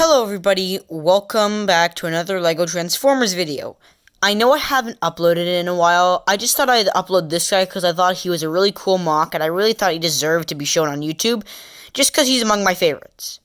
Hello everybody, welcome back to another LEGO Transformers video. I know I haven't uploaded it in a while. I just thought I'd upload this guy because I thought he was a really cool mock and I really thought he deserved to be shown on YouTube just because he's among my favorites.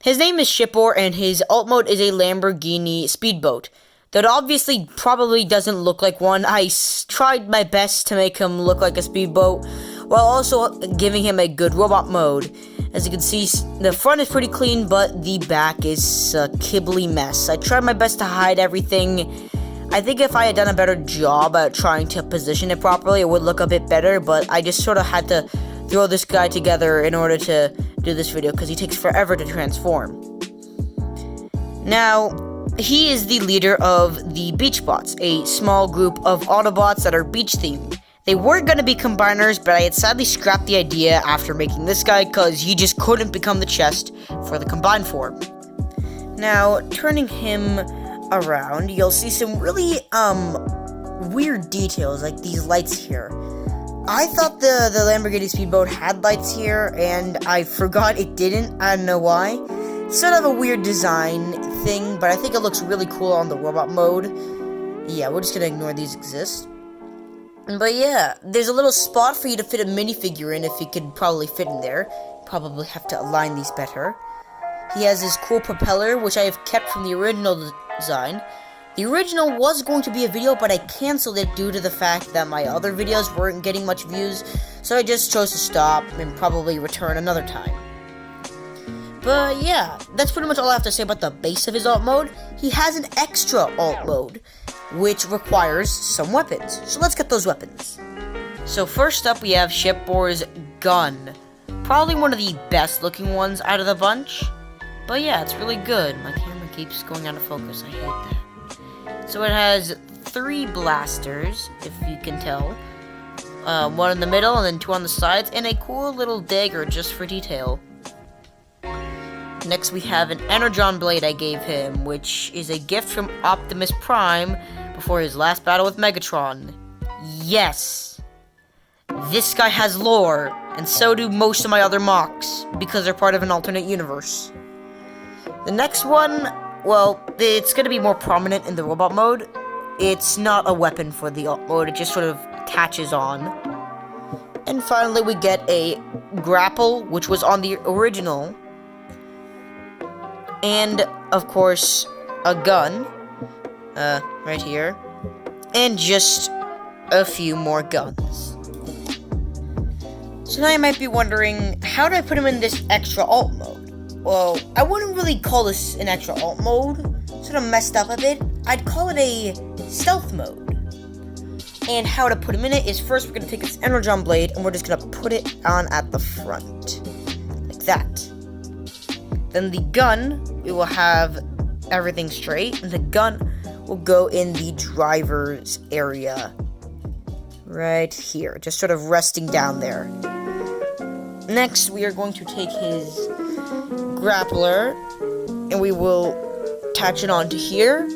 His name is Shippor and his alt mode is a Lamborghini speedboat. That obviously probably doesn't look like one. I tried my best to make him look like a speedboat while also giving him a good robot mode. As you can see, the front is pretty clean, but the back is a kibbly mess. I tried my best to hide everything. I think if I had done a better job at trying to position it properly, it would look a bit better, but I just sort of had to throw this guy together in order to do this video, because he takes forever to transform. Now, he is the leader of the Beach Bots, a small group of Autobots that are beach-themed. They were going to be combiners, but I had sadly scrapped the idea after making this guy because he just couldn't become the chest for the combined form. Now, turning him around, you'll see some really weird details, like these lights here. I thought the Lamborghini Speedboat had lights here, and I forgot it didn't. I don't know why. Sort of a weird design thing, but I think it looks really cool on the robot mode. Yeah, we're just going to ignore these exist. But yeah, there's a little spot for you to fit a minifigure in if you could probably fit in there. Probably have to align these better. He has this cool propeller, which I have kept from the original design. The original was going to be a video, but I canceled it due to the fact that my other videos weren't getting much views, so I just chose to stop and probably return another time. But yeah, that's pretty much all I have to say about the base of his alt mode. He has an extra alt mode, which requires some weapons. So let's get those weapons. So first up we have Shippor's gun. Probably one of the best looking ones out of the bunch. But yeah, it's really good. My camera keeps going out of focus. I hate that. So it has 3 blasters, if you can tell. One in the middle and then 2 on the sides. And a cool little dagger just for detail. Next we have an Energon blade I gave him, which is a gift from Optimus Prime before his last battle with Megatron. Yes! This guy has lore, and so do most of my other mocks, because they're part of an alternate universe. The next one, well, it's going to be more prominent in the robot mode. It's not a weapon for the alt mode, it just sort of attaches on. And finally we get a grapple, which was on the original. And, of course, a gun, right here, and just a few more guns. So now you might be wondering, how do I put him in this extra alt mode? Well, I wouldn't really call this an extra alt mode, sort of messed up a bit. I'd call it a stealth mode. And how to put him in it is first we're going to take this Energon blade, and we're just going to put it on at the front, like that. Then the gun, we will have everything straight, and the gun will go in the driver's area. Right here, just sort of resting down there. Next, we are going to take his grappler, and we will attach it onto here,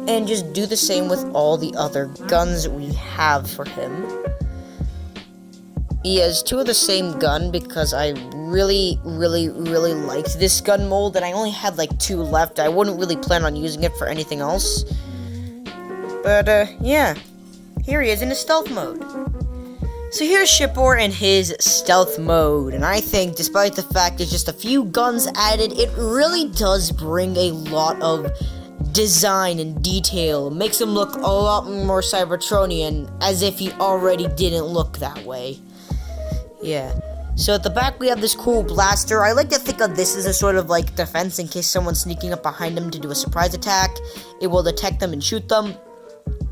and just do the same with all the other guns we have for him. He has 2 of the same gun because I really liked this gun mold, and I only had like 2 left. I wouldn't really plan on using it for anything else. But, yeah. Here he is in his stealth mode. So here's Shippor in his stealth mode, and I think, despite the fact there's just a few guns added, it really does bring a lot of design and detail. It makes him look a lot more Cybertronian, as if he already didn't look that way. Yeah. So at the back we have this cool blaster. I like to think of this as a sort of like defense in case someone's sneaking up behind him to do a surprise attack. It will detect them and shoot them.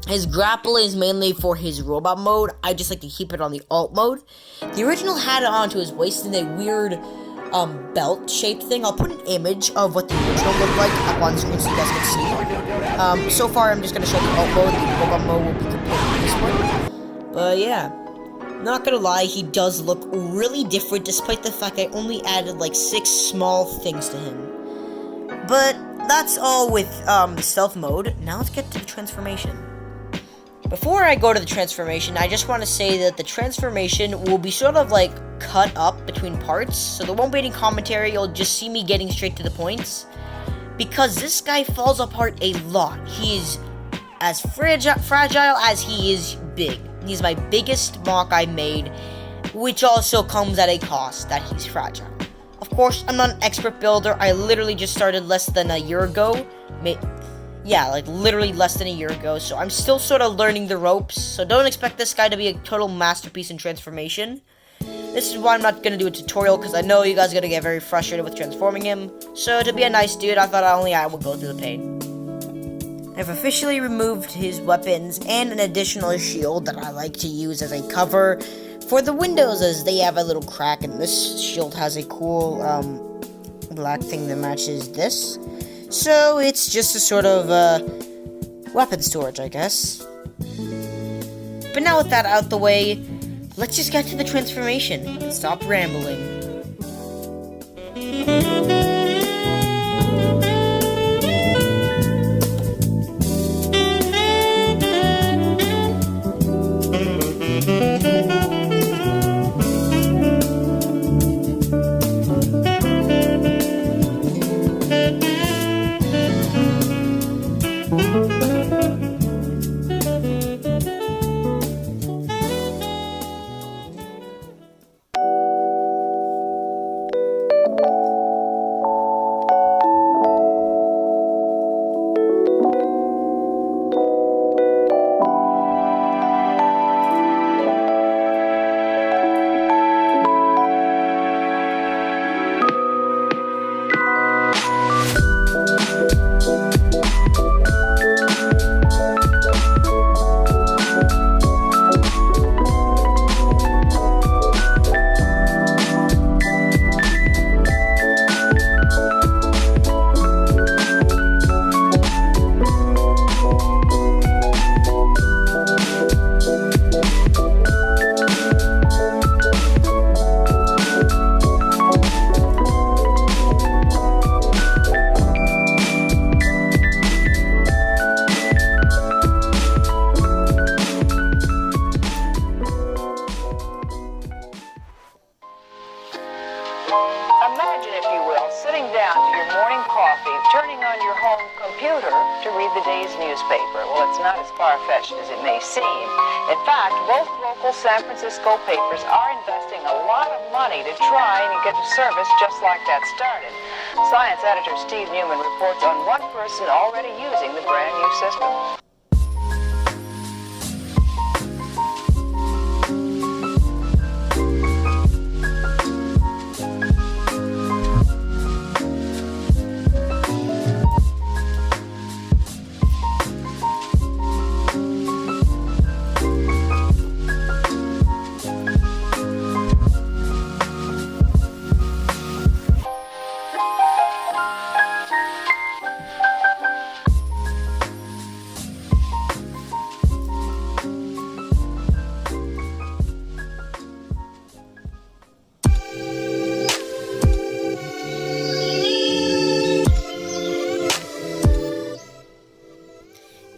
His grapple is mainly for his robot mode. I just like to keep it on the alt mode. The original had it onto his waist in a weird belt-shaped thing. I'll put an image of what the original looked like up on screen so you guys can see. So far I'm just going to show the alt mode. The robot mode will be compared to this one. But yeah. Not gonna lie, he does look really different despite the fact I only added like 6 small things to him. But that's all with stealth mode. Now let's get to the transformation. Before I go to the transformation, I just want to say that the transformation will be sort of like cut up between parts, so there won't be any commentary. You'll just see me getting straight to the points. because this guy falls apart a lot. He is as fragile as he is big. He's my biggest mock I made, which also comes at a cost that he's fragile. Of course, I'm not an expert builder. I literally just started less than a year ago. Yeah, like literally less than a year ago, so I'm still sort of learning the ropes, so don't expect this guy to be a total masterpiece in transformation. This is why I'm not going to do a tutorial, because I know you guys are going to get very frustrated with transforming him, so to be a nice dude, I thought only I would go through the pain. I've officially removed his weapons and an additional shield that I like to use as a cover for the windows, as they have a little crack, and this shield has a cool black thing that matches this. So it's just a sort of weapon storage, I guess. But now with that out the way, let's just get to the transformation and stop rambling. Imagine, if you will, sitting down to your morning coffee, turning on your home computer to read the day's newspaper. Well, it's not as far-fetched as it may seem. In fact, both local San Francisco papers are investing a lot of money to try and get a service just like that started. Science editor Steve Newman reports on one person already using the brand new system.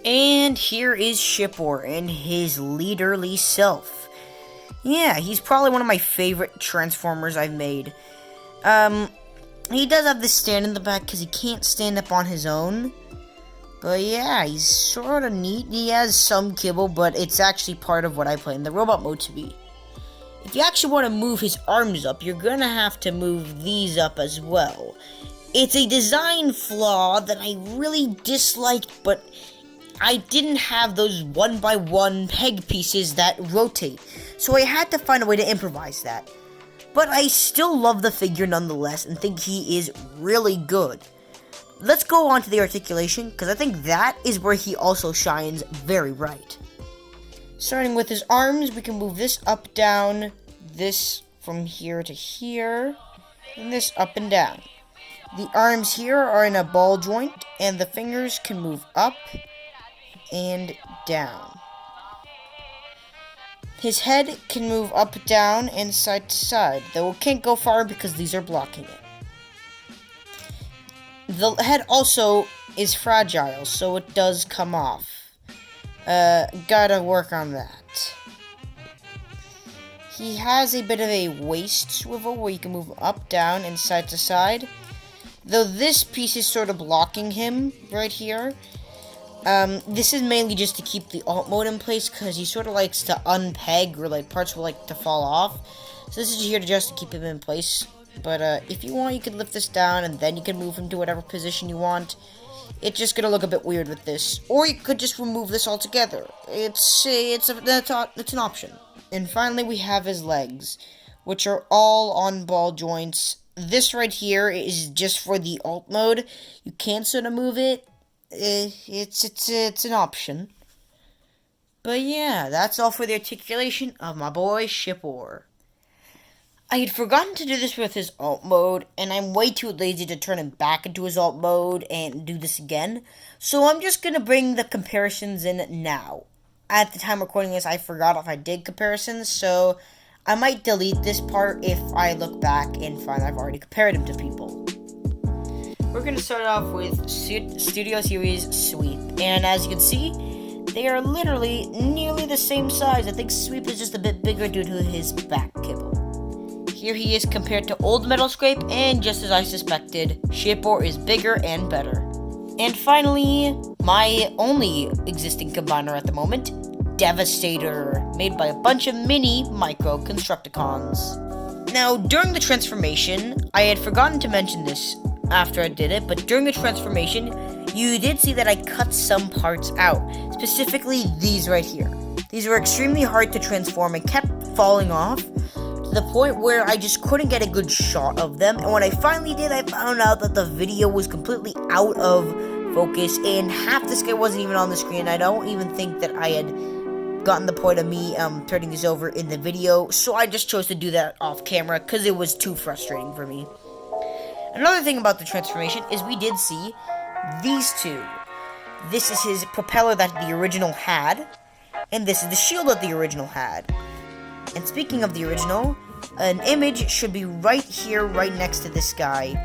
And here is Shippor in his leaderly self. Yeah, he's probably one of my favorite Transformers I've made. He does have this stand in the back because he can't stand up on his own. But yeah, he's sort of neat. He has some kibble, but it's actually part of what I play in the robot mode to be. If you actually want to move his arms up, you're gonna have to move these up as well. It's a design flaw that I really disliked, but I didn't have those 1x1 peg pieces that rotate, so I had to find a way to improvise that. But I still love the figure nonetheless and think he is really good. Let's go on to the articulation, because I think that is where he also shines very bright. Starting with his arms, we can move this up, down, this from here to here, and this up and down. The arms here are in a ball joint, and the fingers can move up and down. His head can move up, down, and side to side, though it can't go far because these are blocking it. The head also is fragile, so it does come off. Gotta work on that. He has a bit of a waist swivel where you can move up, down, and side to side, Though this piece is sort of blocking him right here. This is mainly just to keep the alt mode in place, because he sort of likes to unpeg, or like parts will like to fall off. So this is here to just keep him in place. But if you want, you can lift this down, and then you can move him to whatever position you want. It's just gonna look a bit weird with this, or you could just remove this altogether. It's an option. And finally, we have his legs, which are all on ball joints. This right here is just for the alt mode. You can sort of move it. It's an option. But yeah, that's all for the articulation of my boy Shippor. I had forgotten to do this with his alt mode, and I'm way too lazy to turn him back into his alt mode and do this again. So I'm just gonna bring the comparisons in now. At the time recording this, I forgot if I did comparisons, so I might delete this part if I look back and find I've already compared him to people. We're going to start off with Studio Series Sweep, and as you can see, they are literally nearly the same size. I think Sweep is just a bit bigger due to his back kibble. Here he is compared to Old Metal Scrape, and just as I suspected, Shippor is bigger and better. And finally, my only existing combiner at the moment, Devastator, made by a bunch of mini micro Constructicons. Now, during the transformation, I had forgotten to mention this after I did it, but during the transformation, you did see that I cut some parts out, specifically these right here. These were extremely hard to transform and kept falling off, to the point where I just couldn't get a good shot of them, and when I finally did, I found out that the video was completely out of focus, and half this guy wasn't even on the screen. I don't even think that I had gotten the point of me turning this over in the video, so I just chose to do that off camera, because it was too frustrating for me. Another thing about the transformation is we did see these two. This is his propeller that the original had, and this is the shield that the original had. And speaking of the original, an image should be right here, right next to this guy,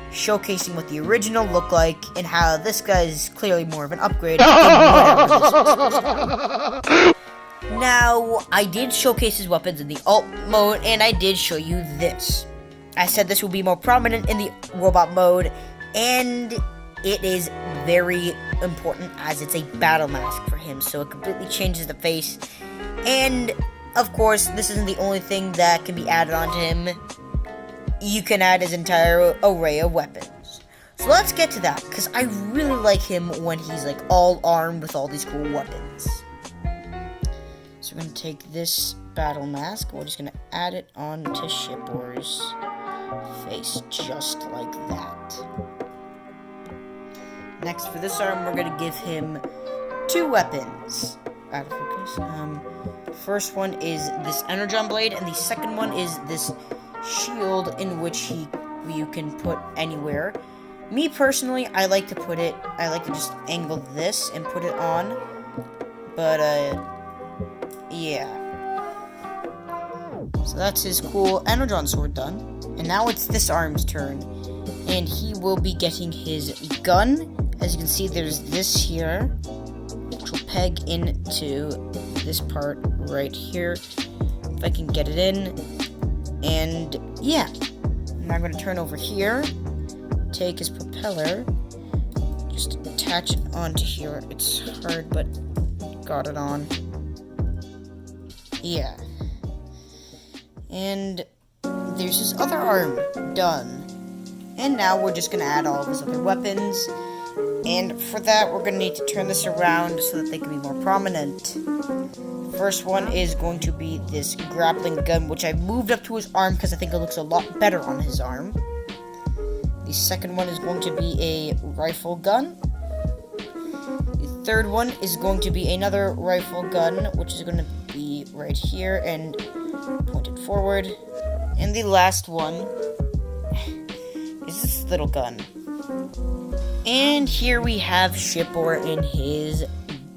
showcasing what the original looked like, and how this guy is clearly more of an upgrade than whatever this is. Now, I did showcase his weapons in the alt mode, and I did show you this. I said this will be more prominent in the robot mode, and it is very important as it's a battle mask for him, so it completely changes the face. And, of course, this isn't the only thing that can be added onto him. You can add his entire array of weapons. So let's get to that, because I really like him when he's like all armed with all these cool weapons. So we're going to take this battle mask, and we're just going to add it onto Shippor's face, just like that. Next, for this arm, we're going to give him two weapons. Out of focus. First one is this Energon Blade, and the second one is this shield in which you can put anywhere. Me personally, I like to just angle this and put it on, but yeah. So that's his cool Energon sword done, and now it's this arm's turn, and he will be getting his gun. As you can see, there's this here, which will peg into this part right here, if I can get it in. And yeah, now I'm going to turn over here, take his propeller, just attach it onto here. It's hard, but got it on. Yeah. And there's his other arm done. And now we're just going to add all of his other weapons. And for that, we're going to need to turn this around so that they can be more prominent. First one is going to be this grappling gun, which I moved up to his arm because I think it looks a lot better on his arm. The second one is going to be a rifle gun. The third one is going to be another rifle gun, which is going to be right here and pointed forward. And the last one is this little gun. And here we have Shippor in his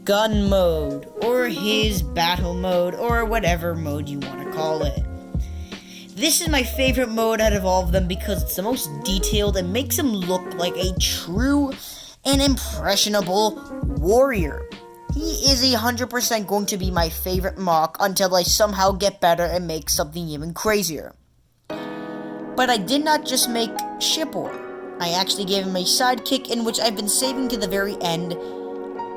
gun mode, or his battle mode, or whatever mode you want to call it. This is my favorite mode out of all of them because it's the most detailed and makes him look like a true and impressionable warrior. He is 100% going to be my favorite mock until I somehow get better and make something even crazier. But I did not just make Shippor. I actually gave him a sidekick, in which I've been saving to the very end,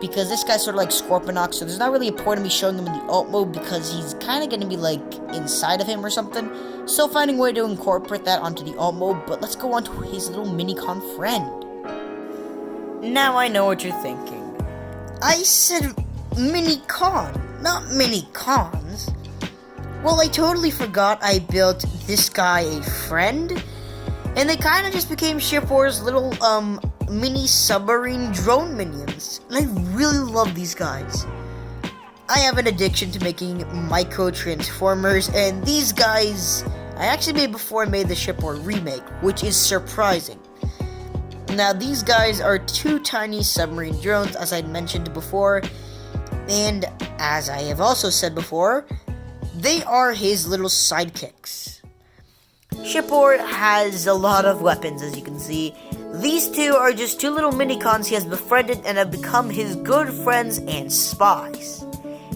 because this guy's sort of like Scorponok, so there's not really a point of me showing him in the alt mode, because he's kind of going to be like inside of him or something. Still finding a way to incorporate that onto the alt mode, but let's go on to his little minicon friend. Now I know what you're thinking. I said minicon, not minicons. Well, I totally forgot I built this guy a friend, and they kind of just became Shippor's little, mini submarine drone minions. And I really love these guys. I have an addiction to making micro transformers, and these guys I actually made before I made the Shippor remake, which is surprising. Now, these guys are two tiny submarine drones, as I mentioned before, and as I have also said before, they are his little sidekicks. Shippor has a lot of weapons, as you can see. These two are just two little minicons he has befriended and have become his good friends and spies.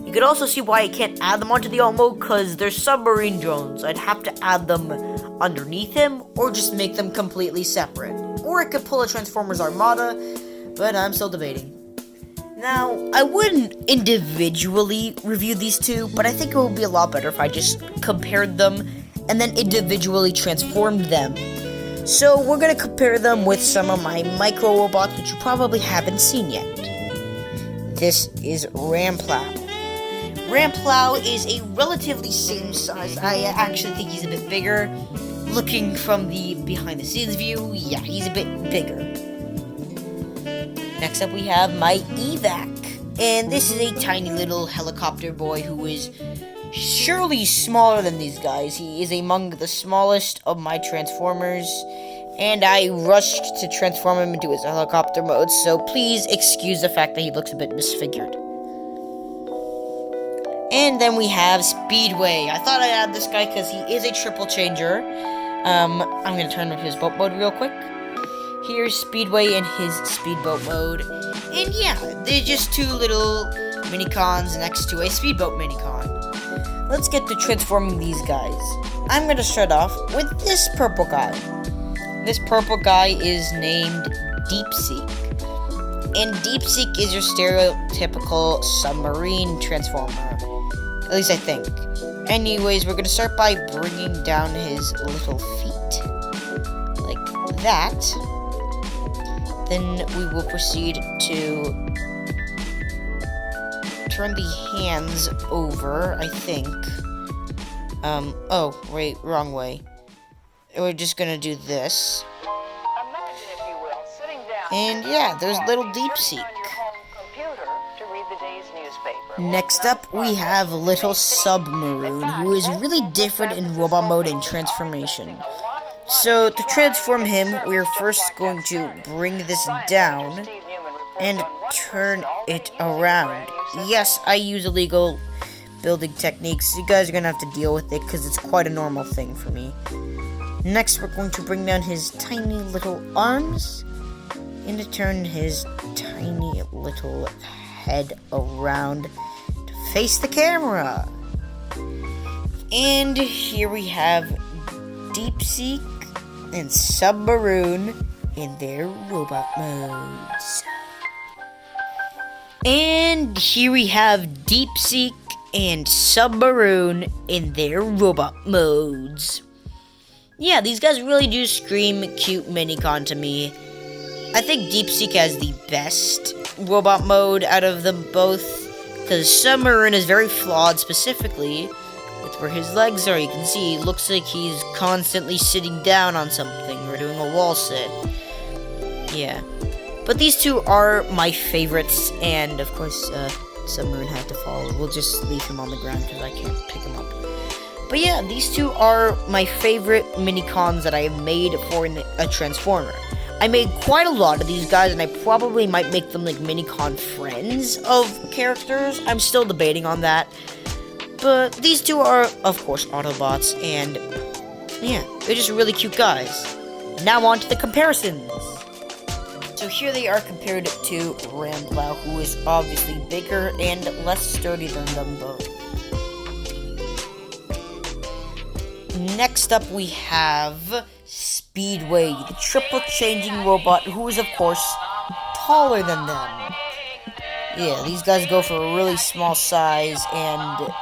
You can also see why I can't add them onto the alt mode, because they're submarine drones. I'd have to add them underneath him, or just make them completely separate. Or I could pull a Transformers Armada, but I'm still debating. Now, I wouldn't individually review these two, but I think it would be a lot better if I just compared them and then individually transformed them. So we're going to compare them with some of my micro robots, which you probably haven't seen yet. This is Ramplow. Ramplow is a relatively same size. I actually think he's a bit bigger. Looking from the behind the scenes view, yeah, he's a bit bigger. Next up we have my Evac, and this is a tiny little helicopter boy who is surely smaller than these guys. He is among the smallest of my Transformers, and I rushed to transform him into his helicopter mode, so please excuse the fact that he looks a bit misfigured. And then we have Speedway. I thought I'd add this guy because he is a triple changer. I'm going to turn on his boat mode real quick. Here's Speedway in his speedboat mode. And yeah, they're just two little minicons next to a speedboat minicon. Let's get to transforming these guys. I'm going to start off with this purple guy. This purple guy is named Deepseek. And Deepseek is your stereotypical submarine transformer. At least I think. Anyways, we're going to start by bringing down his little feet. Like that. Then we will proceed to turn the hands over, I think. Oh, wait, wrong way. We're just going to do this. And yeah, there's little Deepseek. Next up, we have Little Submarine, who is really different in robot mode and transformation. So, to transform him, we're first going to bring this down and turn it around. Yes, I use illegal building techniques. You guys are going to have to deal with it because it's quite a normal thing for me. Next, we're going to bring down his tiny little arms and to turn his tiny little head around to face the camera. And here we have Deepseek and Submarine in their robot modes. And here we have Deepseek and Submarine in their robot modes. Yeah, these guys really do scream cute minicon to me. I think Deepseek has the best robot mode out of them both, because Submarine is very flawed, specifically with where his legs are. You can see he looks like he's constantly sitting down on something or doing a wall sit. Yeah. But these two are my favorites, and of course, Submarine had to fall. We'll just leave him on the ground because I can't pick him up. But yeah, these two are my favorite minicons that I have made for a Transformer. I made quite a lot of these guys, and I probably might make them like minicon friends of characters. I'm still debating on that. But these two are, of course, Autobots, and yeah, they're just really cute guys. Now on to the comparisons. So here they are compared to Ramplow, who is obviously bigger and less sturdy than them both. next up we have Speedway, the triple changing robot who is of course taller than them. Yeah, these guys go for a really small size, and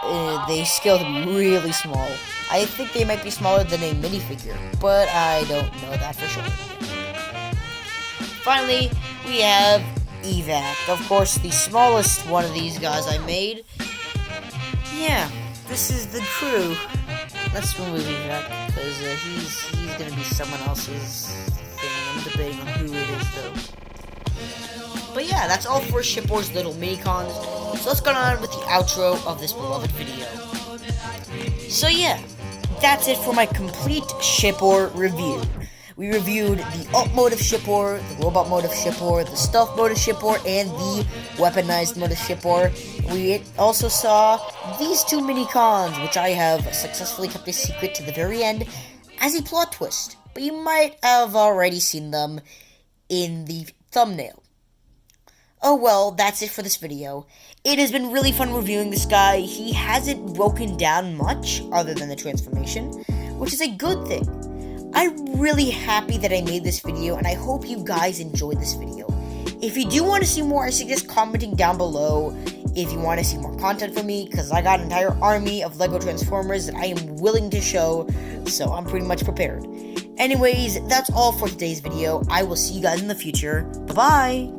they scale to be really small. I think they might be smaller than a minifigure, but I don't know that for sure. Finally, we have Evac, of course the smallest one of these guys I made. Yeah, this is the crew. Let's remove Evac, because he's gonna be someone else's thing. I'm debating on who it is though. But yeah, that's all for Shippor's little mini-cons. So let's go on with the outro of this beloved video. So yeah, that's it for my complete Shippor review. We reviewed the alt mode of Shippor, the robot mode of Shippor, the stealth mode of Shippor, and the weaponized mode of Shippor. We also saw these two mini-cons, which I have successfully kept a secret to the very end as a plot twist. But you might have already seen them in the thumbnail. Oh well, that's it for this video. It has been really fun reviewing this guy. He hasn't broken down much other than the transformation, which is a good thing. I'm really happy that I made this video, and I hope you guys enjoyed this video. If you do want to see more, I suggest commenting down below if you want to see more content from me, because I got an entire army of LEGO Transformers that I am willing to show, so I'm pretty much prepared. Anyways, that's all for today's video. I will see you guys in the future. Bye-bye!